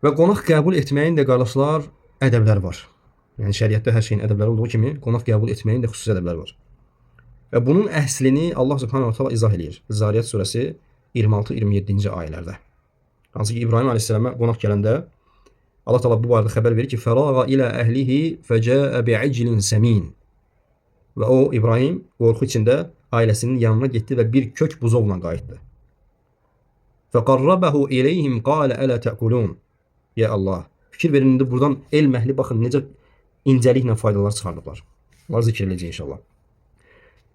Və qonaq qəbul etməyin də qardaşlar ədəbləri var. Yəni şəriətdə hər şeyin ədəbləri olduğu kimi qonaq qəbul etməyin də xüsusi ədəbləri var. Və bunun əslini Allah Subhanahu taala izah eləyir. Zariyat surəsi 26-27-ci ayələrdə. Hansı ki İbrahim əleyhissalama qonaq gələndə Allah Taala bu barədə xəbər verir ki, "Fərağa ilə əhlihi fəcəə bi'iclin səmin." Və o İbrahim qorxu içində ailəsinin yanına getdi və bir kök buzovla qayıtdı. "Fəqarrabahu ileyhim qala ələ təkulun." Ya Allah, fikir verin indi buradan elm əhli baxın necə incəliklə faydalar çıxardıblar. Bunları zikr edəcəyik inşallah.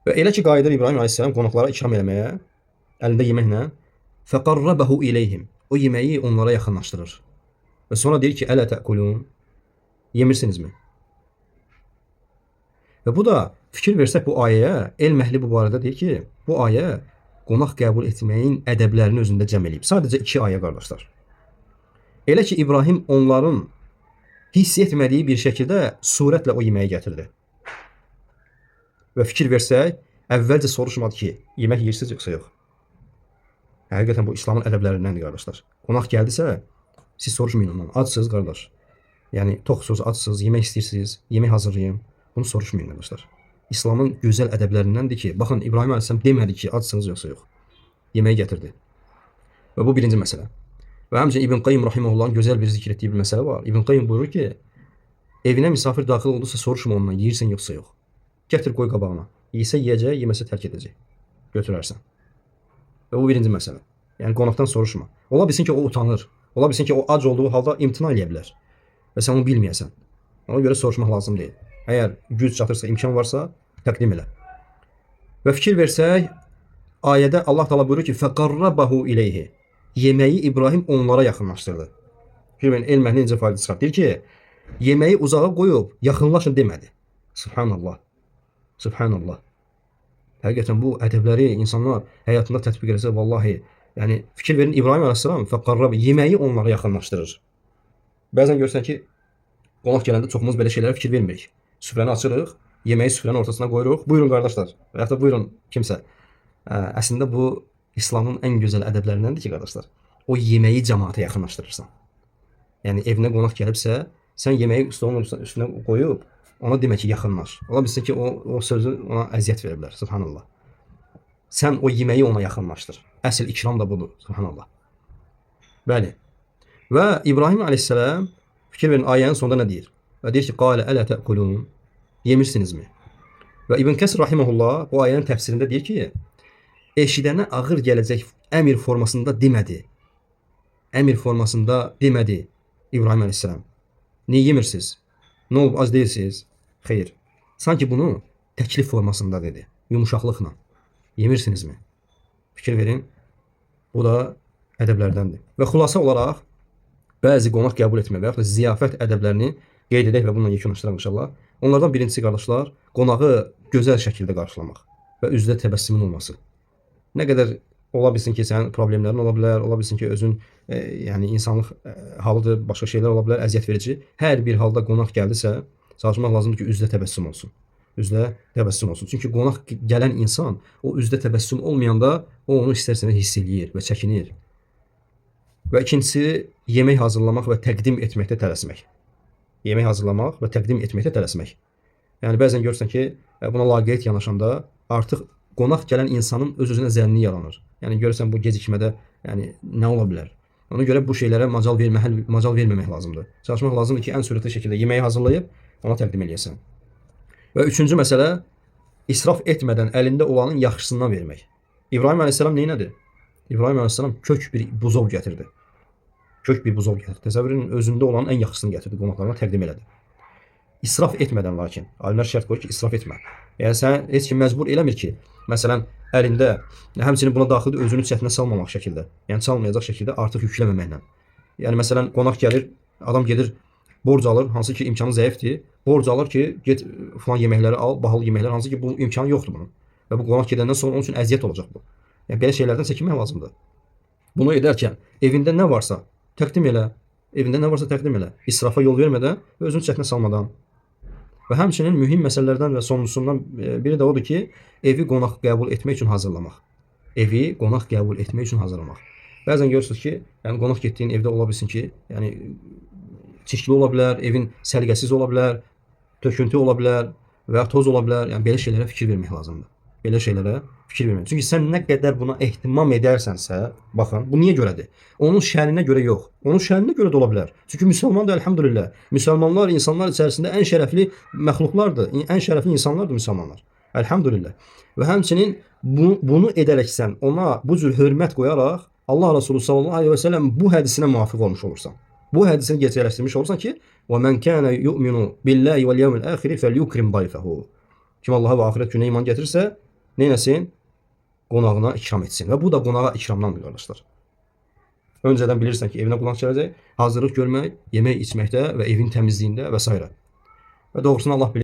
Və elə ki qayıdır İbrahim əleyhissalam qonaqlara ikram eləməyə, əlində yeməklə, "Fəqarrabahu ileyhim." O yeməyi onlara yaxınlaşdırır. Və sonra deyir ki, "Ələ təkulun?" Yemirsinizmi? Və bu da fikir versək bu ayəyə, elm əhli bu barədə deyir ki, bu ayə qonaq qəbul etməyin ədəblərini özündə cəm eləyib. Sadəcə 2 ayə qardaşlar. Elə ki İbrahim onların hiss etmədiyi bir şəkildə surətlə o yeməyi gətirdi. Və fikir versək, əvvəlcə soruşmadı ki, yemək yeyirsiniz yoxsa yox. Həqiqətən bu İslamın ədəblərindəndir qardaşlar. Qonaq gəldisə, siz soruşmayın ondan. Açsınız qardaş. Yəni toxsuz, açsınız, yemək istəyirsiniz, yemək hazırlayın. Bunu soruşmayın qardaşlar. İslamın gözəl ədəblərindəndir ki, baxın İbrahim əleyhissalam demədi ki, açsınız yoxsa yox. Yeməyi gətirdi. Və bu birinci məsələ. Və həmçinin İbn Qayyim rahimehullahın gözəl bir zikr etdiyi bir məsələ var. İbn Qayyim buyurur ki, evinə misafir daxil oldusa soruşma ondan, yeyirsən yoxsa yox. Gətir qoy qabağına. Yesə yeyəcək, yeməsə tərk edəcək. Götürərsən. Və bu birinci məsələ. Yəni qonaqdan soruşma. Ola bilsin ki, o utanır. Ola bilsin ki, o ac olduğu halda imtina edə bilər. Və sən onu bilməyəsən. Ona görə soruşmaq lazım deyil. Əgər güc çatırsa, imkan varsa, təqdim elə. Və fikir versək, ayədə Allah Taala buyurur ki, "Fəqarrabahu ileyhi." Yeməyi İbrahim onlara yaxınlaşdırdı. Fikir verin, elm əhli necə fayda çıxartdı. Deyir ki, yeməyi uzağa qoyub yaxınlaşın demədi. Subhanallah. Subhanallah. Həqiqətən bu ədəbləri insanlar həyatında tətbiq etsə, vallahi, yəni fikir verin İbrahim əleyhissalam fəqarrab yeməyi onlara yaxınlaşdırır. Bəzən görürsən ki, qonaq gələndə çoxumuz belə şeylərə fikir vermirik. Süfrəni açırıq, yeməyi süfrənin ortasına qoyuruq. Buyurun qardaşlar, və ya da buyurun kimsə. Əslində bu İslamın ən gözəl ədəblərindəndir ki, qardaşlar, o yeməyi cəmaata yaxınlaşdırırsan. Yəni evinə qonaq gəlibsə, sən yeməyi stolun üstünə qoyub, ona demə ki, yaxınlaş. Ola bilsin ki, o sözü ona əziyyət verə bilər. Subhanallah. Sən o yeməyi ona yaxınlaşdır. Əsl ikram da budur. Subhanallah. Bəli. Və İbrahim əleyhissalam fikir verin ayənin sonunda nə deyir? Və deyir ki, "Qalə ələ təkulun?" Yemirsinizmi? Və İbn Kəsir rahimehullah bu ayənin təfsirində deyir ki, eşidənə ağır gələcək əmr formasında demədi. Əmr formasında demədi İbrahim əleyhissalam. Niyə yemirsiniz? Nə olub, az deyilsiniz? Xeyr. Sanki bunu təklif formasında dedi. Yumuşaqlıqla. Yemirsinizmi? Fikir verin. Bu da ədəblərdəndir. Və xülasə olaraq bəzi qonaq qəbul etmə və ya da ziyafət ədəblərini qeyd edək və bununla yekunlaşdıraq inşallah. Onlardan birincisi qardaşlar, qonağı gözəl şəkildə qarşılamaq və üzdə təbəssümün olması. Nə qədər ola bilsin ki, sənin problemlərin ola bilər, ola bilsin ki, özün yəni insanlıq halıdır, başqa şeylər ola bilər, əziyyət verici. Hər bir halda qonaq gəldisə, çalışmaq lazımdır ki, üzdə təbəssüm olsun. Üzdə təbəssüm olsun. Çünki qonaq gələn insan o üzdə təbəssüm olmayanda o onu istər-istəməz hiss eləyir və çəkinir. Və ikincisi, yemək hazırlamaq və təqdim etməkdə tələsmək. Yemək hazırlamaq və təqdim etməkdə tələsmək. Yəni bəzən görürsən ki, buna laqeyd yanaşanda artıq qonaq gələn insanın öz-özünə zənni yaranır. Yəni görürsən bu gecikmədə yəni nə ola bilər? Ona görə bu şeylərə macal verməmək lazımdır. Çalışmaq lazımdır ki, ən sürətli şəkildə yeməyi hazırlayıb ona təqdim eləyəsən. Və üçüncü məsələ, israf etmədən əlində olanın yaxşısından vermək. İbrahim əleyhissalam neynədi? İbrahim əleyhissalam kök bir buzov gətirdi. Kök bir buzov gətirdi. Təsəvvür edin, özündə olanın ən yaxşısını gətirdi, qonaqlarına təqdim elədi. İsraf etmədən lakin, alimlər şərt qoyur ki, israf etmə. Yəni sən heç kim məcbur eləmir ki, məsələn, əlində, həmçinin buna daxildir özünü çətinə salmamaq şəkildə, yəni salmayacaq şəkildə artıq yükləməməklə. Yəni məsələn, qonaq gəlir, adam gedir, borc alır, hansı ki imkanı zəifdir, borc alır ki, get falan yeməkləri al, bahalı yeməklər, hansı ki bu imkanı yoxdur bunun. Və bu qonaq gedəndən sonra onun üçün əziyyət olacaq bu. Yəni belə şeylərdən çəkinmək lazımdır. Bunu edərkən evində nə varsa təqdim elə, evində nə varsa təqdim elə, israfa yol vermədən və özünü çətinə salmadan. Və həmçinin mühüm məsələlərdən və sonuncusundan biri də odur ki, evi qonaq qəbul etmək üçün hazırlamaq. Evi qonaq qəbul etmək üçün hazırlamaq. Bəzən görürsünüz ki, yəni qonaq getdiyin evdə ola bilsin ki, yəni çirkli ola bilər, evin səliqəsiz ola bilər, töküntü ola bilər və ya toz ola bilər. Yəni belə şeylərə fikir vermək lazımdır. Belə şeylərə fikir vermək. Çünki sən nə qədər buna ehtimam edərsənsə, baxın, bu niyə görədir? Onun şəninə görə yox. Onun şəninə görə də ola bilər. Çünki müsəlman da elhamdülillah. Müsəlmanlar insanlar içərisində ən şərəfli məxluqlardır. Ən şərəfli insanlardır müsəlmanlar. Elhamdülillah. Və həmçinin bunu edərək sən ona bu cür hörmət qoyaraq Allah Resulü sallallahu aleyhi ve sellem bu hədisine muvafiq olmuş olursan. Bu hədisini gerçəkləşdirmiş olursan ki, وَمَنْ كَانَ يُؤْمِنُ بِاللّٰهِ وَالْيَوْمِ الْآخِرِ فَلْيُكْرِمْ ضَيْفَهُ. Kim Allah'a və axirət günə iman gətirirsə, neynəsin? Qonağına ikram etsin. Və bu da qonağa ikramdandır, qardaşlar. Öncədən bilirsən ki, evinə qonaq gələcək, hazırlıq görmək, yemək içməkdə və evin təmizliyində və s. Və doğrusunu Allah bilir.